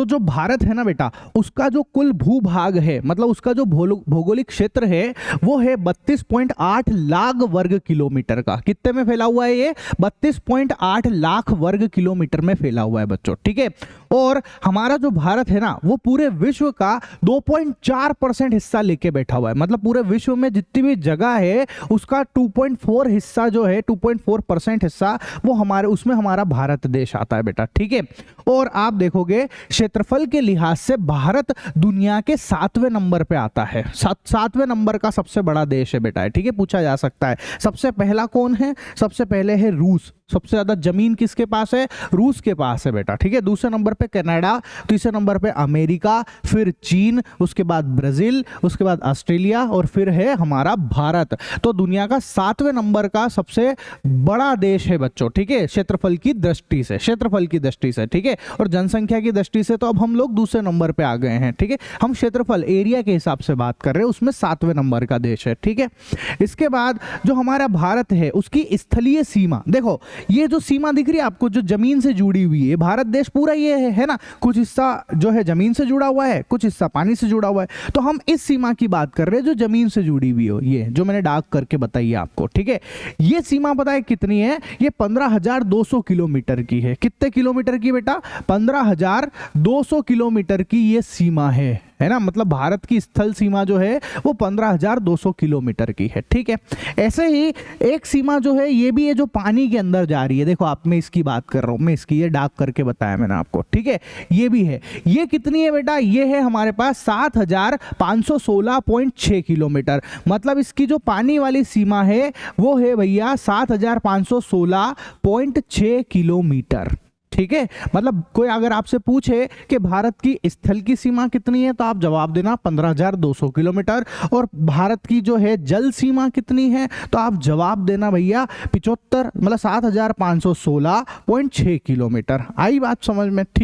तो जो भारत है ना बेटा, उसका जो कुल भूभाग है, मतलब उसका जो भौगोलिक क्षेत्र है वो है 32.8 लाख वर्ग किलोमीटर का। कितने में फैला हुआ है ये? 32.8 लाख वर्ग किलोमीटर में फैला हुआ है बच्चों, ठीक है। और हमारा जो भारत है ना वो पूरे विश्व का 2.4% हिस्सा लेके बैठा हुआ है, मतलब पूरे विश्व में जितनी भी जगह है उसका 2.4 हिस्सा जो है, 2.4% हिस्सा वो हमारे, उसमें हमारा भारत देश आता है बेटा, ठीक है। और आप देखोगे क्षेत्रफल के लिहाज से भारत दुनिया के 7वें नंबर पे आता है। 7वें नंबर का सबसे बड़ा देश है बेटा, ठीक है, पूछा जा सकता है। सबसे पहला कौन है? सबसे पहले है रूस। सबसे ज्यादा जमीन किसके पास है? रूस के पास है बेटा, ठीक है। दूसरे नंबर पे कनाडा, तीसरे नंबर पे अमेरिका, फिर चीन, उसके बाद ब्राजील, उसके बाद ऑस्ट्रेलिया और फिर है हमारा भारत। तो दुनिया का 7वें नंबर का सबसे बड़ा देश है बच्चों, ठीक है, क्षेत्रफल की दृष्टि से, क्षेत्रफल की दृष्टि से, ठीक है। और जनसंख्या की दृष्टि से तो अब हम लोग दूसरे नंबर पे आ गए हैं, ठीक है। हम क्षेत्रफल एरिया के हिसाब से बात कर रहे हैं, उसमें 7वें नंबर का देश है, ठीक है। इसके बाद जो हमारा भारत है उसकी स्थलीय सीमा देखो, ये जो सीमा दिख रही है आपको जो जमीन से जुड़ी हुई है, भारत देश पूरा ये है ना, कुछ हिस्सा जो है जमीन से जुड़ा हुआ है, कुछ हिस्सा पानी से जुड़ा हुआ है। तो हम इस सीमा की बात कर रहे हैं जो जमीन से जुड़ी हुई हो, ये जो मैंने डार्क करके बताई आपको, ठीक है। ये सीमा पता है कितनी है? ये 15,200 किलोमीटर की है। कितने किलोमीटर की बेटा? 15,200 किलोमीटर की ये सीमा है ना। मतलब भारत की स्थल सीमा जो है वो 15,200 किलोमीटर की है, ठीक है। ऐसे ही एक सीमा जो है ये भी है जो पानी के अंदर जा रही है। देखो आप, मैं इसकी बात कर रहा हूं, मैं इसकी ये डार्क करके बताया मैंने आपको, ठीक है। ये भी है। ये कितनी है बेटा? ये है हमारे पास 7,516.6 किलोमीटर। मतलब इसकी जो पानी वाली सीमा है वो है भैया 7,516.6 किलोमीटर, ठीक है। मतलब कोई अगर आपसे पूछे कि भारत की स्थल की सीमा कितनी है तो आप जवाब देना 15,200 किलोमीटर, और भारत की जो है जल सीमा कितनी है तो आप जवाब देना भैया 75, मतलब 7,516.6 किलोमीटर। आई बात समझ में? ठीक।